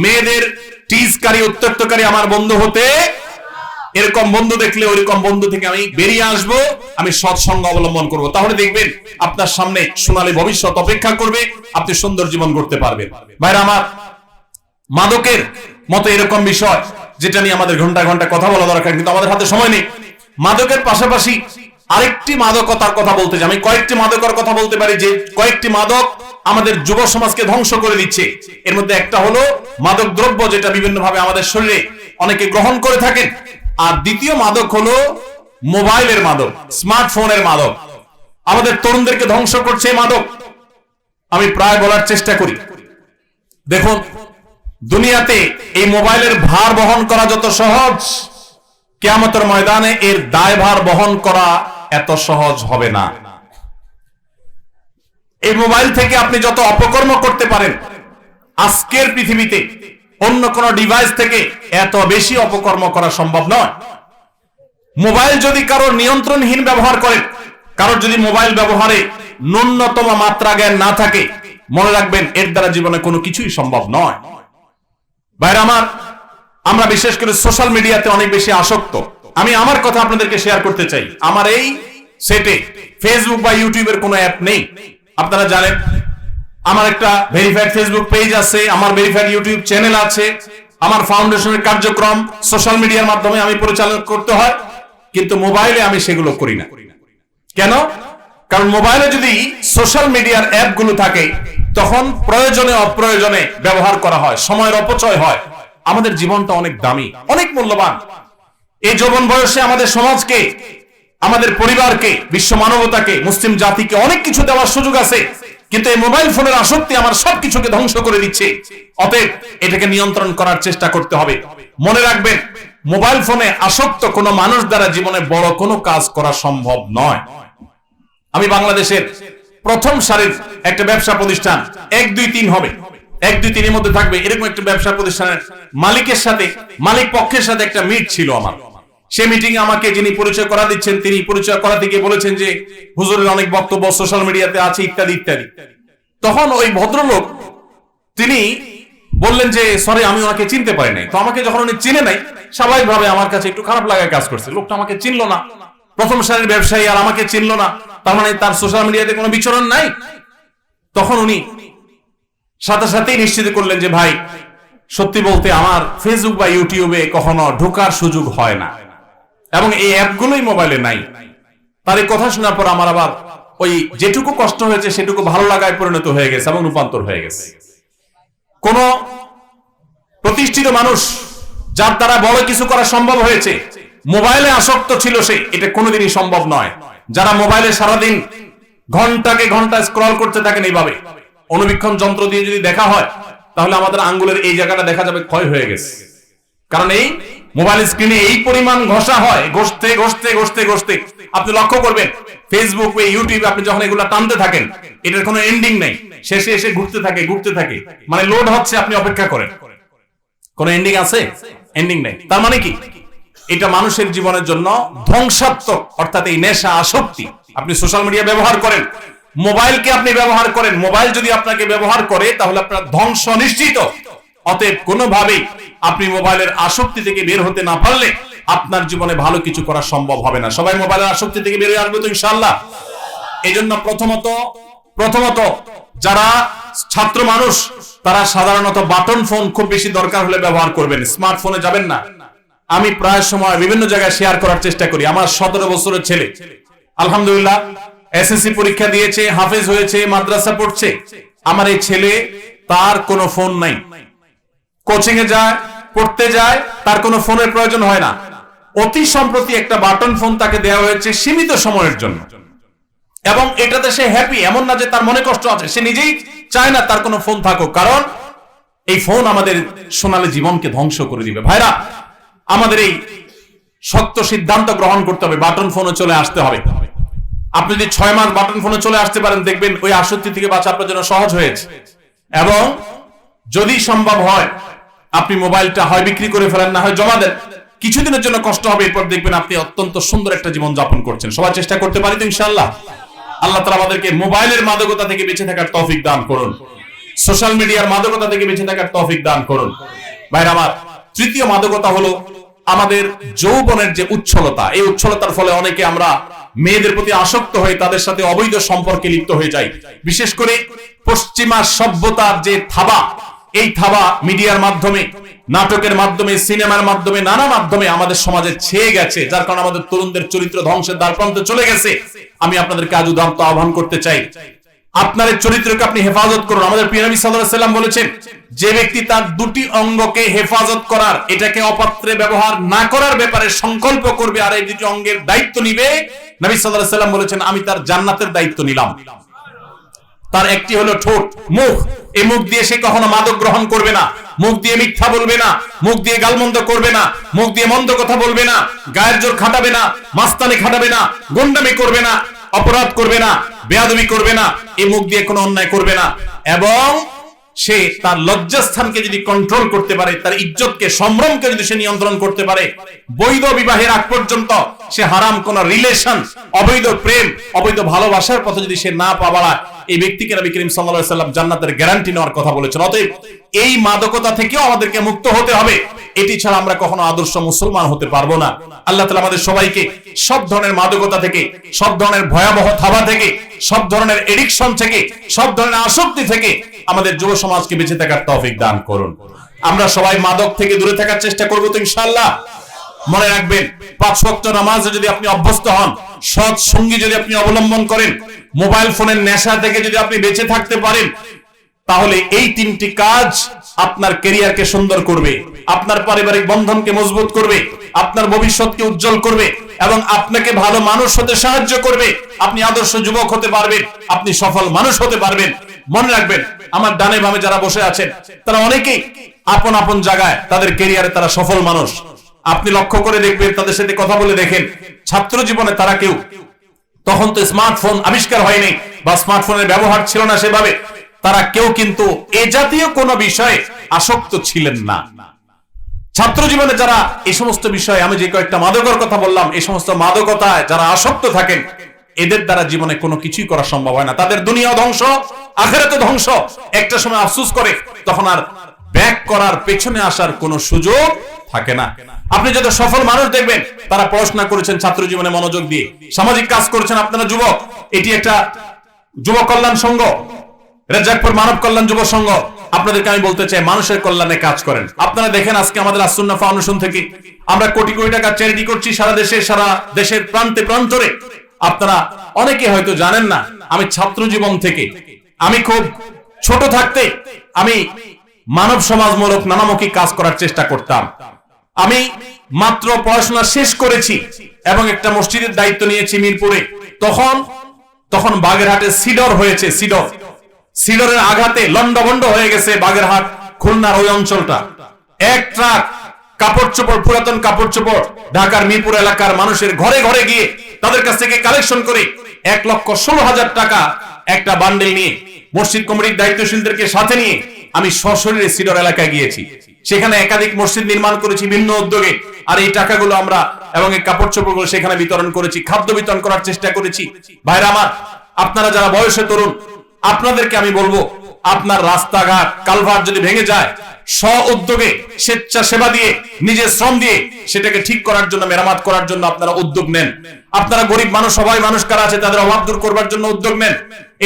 মেয়েদের টিজকারী উত্ত্যক্তকারী আমার বন্ধু হতে, এরকম বন্ধু দেখলে ওইরকম বন্ধু থেকে আমি বেরিয়ে আসবো, আমি সৎসঙ্গ অবলম্বন করব। তাহলে দেখবেন আপনার সামনে সোনালী ভবিষ্যৎ অপেক্ষা করবে, আপনি সুন্দর জীবন করতে পারবেন। ভাইরা আমার, মাদকের মতো এরকম বিষয় যেটা নিয়ে আমাদের ঘন্টা ঘন্টা কথা বলা দরকার, কিন্তু আমাদের হাতে সময় নেই। মাদকের পাশাপাশি আরেকটি মাদকতার কথা বলতে চাই। আমি কয়েকটি মাদকের কথা বলতে পারি, যে কয়েকটি মাদক আমাদের যুব সমাজকে ধ্বংস করে দিচ্ছে। এর মধ্যে একটা হলো মাদক দ্রব্য, যেটা বিভিন্ন ভাবে আমাদের শরীরে অনেকে গ্রহণ করে থাকেন। আর দ্বিতীয় মাদক হলো মোবাইলের মাদক, স্মার্টফোনের মাদক। আমাদের তরুণদেরকে ধ্বংস করছে এই মাদক। আমি প্রায় বলার চেষ্টা করি, দেখুন, দুনিয়াতে এই মোবাইলের ভার বহন করা যত সহজ, কিয়ামতের ময়দানে এর দায়ভার বহন করা এত সহজ হবে না। এই মোবাইল থেকে আপনি যত অপকর্ম করতে পারেন, আজকের পৃথিবীতে অন্য কোন ডিভাইস থেকে এত বেশি অপকর্ম করা সম্ভব নয়। মোবাইল যদি কারো নিয়ন্ত্রণহীন ব্যবহার করেন, কারোর যদি মোবাইল ব্যবহারে ন্যূনতম মাত্রা জ্ঞান না থাকে, মনে রাখবেন এর দ্বারা জীবনে কোনো কিছুই সম্ভব নয়। ভাইরা আমার, আমরা বিশেষ করে সোশ্যাল মিডিয়াতে অনেক বেশি আসক্ত। আমি আমার কথা আপনাদেরকে শেয়ার করতে চাই। আমার এই সেটে ফেসবুক বা ইউটিউবের কোনো অ্যাপ নেই। আপনারা জানেন আমার একটা ভেরিফাইড ফেসবুক পেজ আছে, আমার ভেরিফাইড ইউটিউব চ্যানেল আছে, আমার ফাউন্ডেশনের কার্যক্রম সোশ্যাল মিডিয়ার মাধ্যমে আমি পরিচালনা করতে হয়, কিন্তু মোবাইলে আমি সেগুলো করি না। কেন? কারণ মোবাইলে যদি সোশ্যাল মিডিয়ার অ্যাপগুলো থাকে তখন প্রয়োজনে অপ্রয়োজনে ব্যবহার করা হয়, সময়ের অপচয় হয়। আমাদের জীবনটা অনেক দামি, অনেক মূল্যবান। এই যৌবন বয়সে আমাদের সমাজকে, আমাদের পরিবারকে, বিশ্ব মানবতাকে, মুসলিম জাতিকে অনেক কিছু দেওয়ার সুযোগ আছে, কিন্তু এই মোবাইল ফোনের আসক্তি আমার সবকিছুকে ধ্বংস করে দিচ্ছে। অতএব এটাকে নিয়ন্ত্রণ করার চেষ্টা করতে হবে। মনে রাখবেন, মোবাইল ফোনে আসক্ত কোনো মানুষ দ্বারা জীবনে বড় কোনো কাজ করা সম্ভব নয়। আমি বাংলাদেশের প্রথম সারির একটা ব্যবসা প্রতিষ্ঠান 1, 2, 3 হবে, 1, 2, 3 এর মধ্যে থাকবে এরকম একটা ব্যবসা প্রতিষ্ঠানের মালিকের সাথে, মালিক পক্ষের সাথে একটা মিট ছিল আমার। সেই মিটিং আমাকে যিনি পরিচয় করা দিচ্ছেন, তিনি পরিচয় করাতে গিয়ে বলেছেন যে হুজুরের অনেক বক্তব্য সোশ্যাল মিডিয়াতে আছে ইত্যাদি ইত্যাদি। তখন ওই ভদ্রলোক তিনি বললেন যে সরি, আমি ওনাকে চিনতে পারি নাই। তো আমাকে যখন উনি চিনে নাই, স্বাভাবিকভাবে আমার কাছে একটু খারাপ লাগায় কাজ করছে। লোকটা আমাকে চিনলো না, প্রথম সারির ব্যবসায়ী, আর আমাকে চিনলো না, তার মানে তার সোশ্যাল মিডিয়াতে কোনো বিচরণ নাই। তখন উনি সাথে সাথেই নিশ্চিত করলেন যে ভাই, সত্যি বলতে আমার ফেসবুক বা ইউটিউবে কখনো ঢোকার সুযোগ হয় না, এবং এই অ্যাপগুলোই মোবাইলে নাই। তার এই কথা শোনার পর আমার আবার ওই যেটুকু কষ্ট হয়েছে সেটুকু ভালো লাগায় পরিণত হয়ে গেছে এবং রূপান্তর হয়ে গেছে। কোন প্রতিষ্ঠিত মানুষ যার দ্বারা বড় কিছু করা সম্ভব হয়েছে, মোবাইলে আসক্ত ছিল সে, এটা কোনোদিনই সম্ভব নয়। যারা মোবাইলে সারাদিন ঘন্টাকে ঘন্টা স্ক্রল করতে থাকেন, এইভাবে অনুবীক্ষণ যন্ত্র দিয়ে যদি দেখা হয় তাহলে আমাদের আঙ্গুলের এই জায়গাটা দেখা যাবে ক্ষয় হয়ে গেছে। কারণ এই মোবাইল স্ক্রিনে এই পরিমাণ ঘষা হয়, ঘষতে ঘষতে ঘষতে ঘষতে আপনি লক্ষ্য করবেন ফেসবুক বা ইউটিউবে আপনি যখন এগুলা টানতে থাকেন, এটার কোনো এন্ডিং নাই, শেষে এসে ঘুরতে থাকে, মানে লোড হচ্ছে, আপনি অপেক্ষা করেন। কোন এন্ডিং আছে? এন্ডিং নাই। তার মানে কি? এটা মানুষের জীবনের জন্য ধ্বংসাত্মক, অর্থাৎ এই নেশা, আসক্তি। আপনি সোশ্যাল মিডিয়া ব্যবহার করেন, মোবাইলকে আপনি ব্যবহার করেন, মোবাইল যদি আপনাকে ব্যবহার করে তাহলে আপনার ধ্বংস নিশ্চিত। অতএব কোনোভাবেই আপনি মোবাইলের আসক্তি থেকে বের হতে না পারলে আপনার জীবনে ভালো কিছু করা সম্ভব হবে না। সবাই মোবাইলের আসক্তি থেকে বের হয়ে আসবে তো ইনশাআল্লাহ। এই জন্য প্রথমত যারা ছাত্র মানুষ তারা সাধারণত বাটন ফোন খুব বেশি দরকার হলে ব্যবহার করবেন, স্মার্টফোনে যাবেন না। আমি প্রায় সময় বিভিন্ন জায়গায় শেয়ার করার চেষ্টা করি। আমার 17 বছরের ছেলে আলহামদুলিল্লাহ এসএসসি পরীক্ষা দিয়েছে, হাফেজ হয়েছে, মাদ্রাসা পড়ছে। আমার এই ছেলে, তার কোনো ফোন নাই, কোচিং এ যায়, পড়তে যায়, তার কোনো ফোনের প্রয়োজন হয় না। অতি সম্প্রতি একটা বাটন ফোন তাকে দেওয়া হয়েছে সীমিত সময়ের জন্য, এবং এটাতে সে হ্যাপি। এমন না যে তার মনে কষ্ট আছে, সে নিজেই চায় না তার কোনো ফোন থাকুক, কারণ এই ফোন আমাদের সোনালী জীবনকে ধ্বংস করে দিবে। ভাইরা, আমাদের এই শক্ত সিদ্ধান্ত গ্রহণ করতে হবে, বাটন ফোনে চলে আসতে হবে। আপনি যদি 6 মাস বাটন ফোনে চলে আসতে পারেন, দেখবেন ওই আসক্তি থেকে বাঁচা আপনার জন্য সহজ হয়েছে। এবং যদি সম্ভব হয় আপনি মোবাইলটা হয় বিক্রি করে ফেলেন, না হয় জমা দেন। কিছুদিনের জন্য কষ্ট হবে, এরপর দেখবেন আপনি অত্যন্ত সুন্দর একটা জীবন যাপন করছেন। সবাই চেষ্টা করতে পারি তো ইনশাআল্লাহ। আল্লাহ তাআলা আমাদেরকে মোবাইলের মাদকতা থেকে বেঁচে থাকার তৌফিক দান করুন, সোশ্যাল মিডিয়ার মাদকতা থেকে বেঁচে থাকার তৌফিক দান করুন। ভাইরা আমার, তৃতীয় মাদকতা হলো আমাদের যৌবনের যে উচ্ছলতা। এই উচ্ছলতার ফলে অনেকে আমরা মেয়েদের প্রতি আসক্ত হয়ে তাদের সাথে অবৈধ সম্পর্কে লিপ্ত হয়ে যাই। বিশেষ করে পশ্চিমা সভ্যতার যে থাবা, এই থাবা মিডিয়ার মাধ্যমে, নাটকের মাধ্যমে, সিনেমার মাধ্যমে, নানা মাধ্যমে আমাদের সমাজে ছেয়ে গেছে, যার কারণে আমাদের তরুণদের চরিত্র ধ্বংসের দ্বারপ্রান্তে চলে গেছে। আমি আপনাদেরকে আজ উদাহরণ আহ্বান করতে চাই, আপনার চরিত্রকে আপনি হেফাজত করুন। আমাদের প্রিয় নবী সাল্লাল্লাহু আলাইহি ওয়াসাল্লাম বলেছেন, যে ব্যক্তি তার দুটি অঙ্গকে হেফাজত করার, এটাকে অপাত্রে ব্যবহার না করার ব্যাপারে সংকল্প করবে আর এই দুটি অঙ্গের দায়িত্ব নিবে, নবী সাল্লাল্লাহু আলাইহি ওয়াসাল্লাম বলেছেন আমি তার জান্নাতের দায়িত্ব নিলাম। তার একটি হলো ঠোঁট, মুখ। এই মুখ দিয়ে সে কখনো মাদক গ্রহণ করবে না, মুখ দিয়ে মিথ্যা বলবে না, মুখ দিয়ে গালমন্দ করবে না, মুখ দিয়ে মন্দ কথা বলবে না, গায়ের জোর খাটাবে না, মাস্তানি খাটাবে না, গুন্ডামি করবে না, অপরাধ করবে না, বেয়াদবি করবে না, এই মুখ দিয়ে কোনো অন্যায় করবে না। এবং সে তার লজ্জাস্থানকে যদি কন্ট্রোল করতে পারে, তার ইজ্জতকে, সম্ভ্রমকে যদি সে নিয়ন্ত্রণ করতে পারে, বৈধ বিবাহের আগ পর্যন্ত সে হারাম কোন রিলেশন, অবৈধ প্রেম, অবৈধ ভালোবাসার পথে যদি সে না পা বাড়ায়, এই ব্যক্তিকে নবী করিম সাল্লাল্লাহু আলাইহি ওয়াসাল্লাম জান্নাতের গ্যারান্টি নেওয়ার কথা বলেছেন। অতএব এই মাদকতা থেকেও আমাদেরকে মুক্ত হতে হবে। এটি ছাড়া আমরা কখনো আদর্শ মুসলমান হতে পারবো না। আল্লাহ তাআলা আমাদের সবাইকে সব ধরনের মাদকতা থেকে, সব ধরনের ভয়াবহ থাবা থেকে, সব ধরনের এডিকশন থেকে, সব ধরনের আসক্তি থেকে আমাদের যুব সমাজকে বেঁচে থাকার তৌফিক দান করুন। আমরা সবাই মাদক থেকে দূরে থাকার চেষ্টা করবো তো ইনশাআল্লাহ। মনে রাখবেন, 5 ওয়াক্ত নামাজে যদি আপনি অভ্যস্ত হন, সৎ সঙ্গী যদি আপনি অবলম্বন করেন, মোবাইল ফোনের নেশা থেকে যদি আপনি বেঁচে থাকতে পারেন, তাহলে এই 3টি কাজ আপনার ক্যারিয়ারকে সুন্দর করবে, আপনার পারিবারিক বন্ধনকে মজবুত করবে, আপনার ভবিষ্যৎকে উজ্জ্বল করবে এবং আপনাকে ভালো মানুষ হতে সাহায্য করবে। আপনি আদর্শ যুবক হতে পারবেন, আপনি সফল মানুষ হতে পারবেন। মনে রাখবেন, আমার ডানে বামে যারা বসে আছেন তারা অনেকেই আপন আপন জায়গায় তাদের ক্যারিয়ারে তারা সফল মানুষ। আপনি লক্ষ্য করে দেখবেন, তাদের সাথে কথা বলে দেখেন, ছাত্র জীবনে তারা কেউ, তখন তো স্মার্টফোন আবিষ্কার হয়নি বা স্মার্টফোনের ব্যবহার ছিল না সেভাবে, তারা কেউ কিন্তু এ জাতীয় কোনো বিষয়ে আসক্ত ছিলেন না। ছাত্র জীবনে যারা এই সমস্ত বিষয়ে, আমি যে কয়েকটা মাদকের কথা বললাম, এই সমস্ত মাদকতায় যারা আসক্ত থাকেন, এদের দ্বারা জীবনে কোনো কিছুই করা সম্ভব হয় না। তাদের দুনিয়া ধ্বংস, আখিরাতে ধ্বংস। একটা সময় আফসোস করে তখন আর ব্যাক করার, পেছনে আসার কোনো সুযোগ থাকে না। আপনি যত সফল মানুষ দেখবেন, তারা পড়াশোনা করেছেন ছাত্র জীবনে মনোযোগ দিয়ে, সামাজিক কাজ করেছেন। আপনারা যুবক, এটি একটা যুব কল্যাণ সংঘ, রেজাকপুর মানব কল্যাণ যুব সংঘ। আপনাদেরকে আমি বলতে চাই, মানুষের কল্যাণে কাজ করেন। আপনারা দেখেন, আজকে আমাদের আসুন্নাহ ফাউন্ডেশন থেকে আমরা কোটি কোটি টাকা চ্যারিটি করছি সারা দেশে, সারা দেশের প্রান্তে প্রান্তরে। আপনারা অনেকে হয়তো জানেন না, আমি ছাত্র জীবন থেকে, আমি খুব ছোট থাকতে আমি মানব সমাজমূলক নানামুখী কাজ করার চেষ্টা করতাম। আমি মাত্র পড়াশোনা শেষ করেছি এবং একটা মসজিদের দায়িত্ব নিয়েছি মিরপুরে। তখন বাগেরহাটে সিডর হয়েছে। সিডরের আঘাতে লন্ডভন্ড হয়ে গেছে বাগেরহাট, খুলনার ওই অঞ্চলটা। এক ট্রাক কাপড় চোপড়, পুরাতন কাপড় চোপড় ঢাকার মিরপুর এলাকার মানুষের ঘরে ঘরে গিয়ে তাদের কাছ থেকে কালেকশন করে 1,16,000 টাকা একটা বান্ডেল নিয়ে, মসজিদ কমিটির দায়িত্বশীলদেরকে সাথে নিয়ে আমি সশরীরে সিডর এলাকায় গিয়েছি। সেখানে একাধিক মসজিদ নির্মাণ করেছি ভিন্ন উদ্যোগে। আর এই টাকাগুলো আমরা এবং এই কাপড় চোপড়গুলো সেখানে বিতরণ করেছি, খাদ্য বিতরণ করার চেষ্টা করেছি। ভাইরা আমার, আপনারা যারা বয়সে তরুণ, আপনাদেরকে আমি বলবো, আপনার রাস্তাঘাট কালভার্ট যদি ভেঙে যায়, স্ব উদ্যোগে স্বেচ্ছাসেবা দিয়ে, নিজের শ্রম দিয়ে সেটাকে ঠিক করার জন্য, মেরামত করার জন্য আপনারা উদ্যোগ নেন। আপনারা গরিব মানুষ, সবাই মানুষ কারা আছে তাদের অভাব দূর করবার জন্য উদ্যোগ নেন।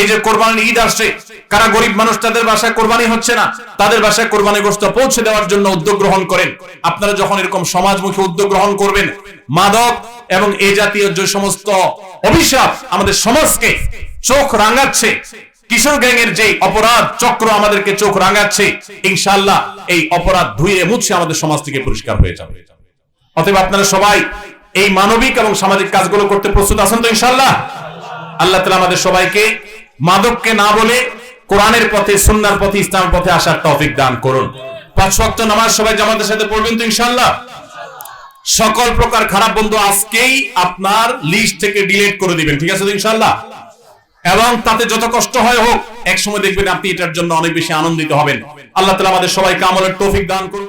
এই যে কোরবানির ঈদ আসছে, কারা গরিব মানুষ তাদের বাসায় কোরবানি হচ্ছে না, তাদের বাসায় কোরবানি গোশত পৌঁছে দেওয়ার জন্য উদ্যোগ গ্রহণ করেন। আপনারা যখন এরকম সমাজমুখী উদ্যোগ গ্রহণ করবেন, মাদক এবং এই জাতীয় যে সমস্ত অভিশাপ আমাদের সমাজকে চোখ রাঙাচ্ছে, কিশোর গ্যাংয়ের যে অপরাধ চক্র আমাদেরকে চোখ রাঙাচ্ছে, ইনশাআল্লাহ এই অপরাধ ধুয়ে মুছে আমাদের সমাজ থেকে পরিষ্কার হয়ে যাবে। অতএব আপনারা সবাই এই মানবিক এবং সামাজিক কাজগুলো করতে প্রস্তুত আছেন তো ইনশাআল্লাহ? আল্লাহ তাআলা আমাদের সবাইকে মাদককে না বলে কোরআনের পথে, সুন্নাহর পথে, ইসলামের পথে আসার তৌফিক দান করুন। 5 ওয়াক্ত নামাজ সবাই জামাতের সাথে পড়বেন তো ইনশাআল্লাহ? সকল প্রকার খারাপ বন্ধু আজকেই আপনার লিস্ট থেকে ডিলিট করে দিবেন, ঠিক আছে তো ইনশাআল্লাহ? এবং তাতে যত কষ্ট হয় হোক, এক সময় দেখবেন আপনি এটার জন্য অনেক বেশি আনন্দিত হবেন। আল্লাহ তাআলা আমাদের সবাইকে আমলের তৌফিক দান করুন।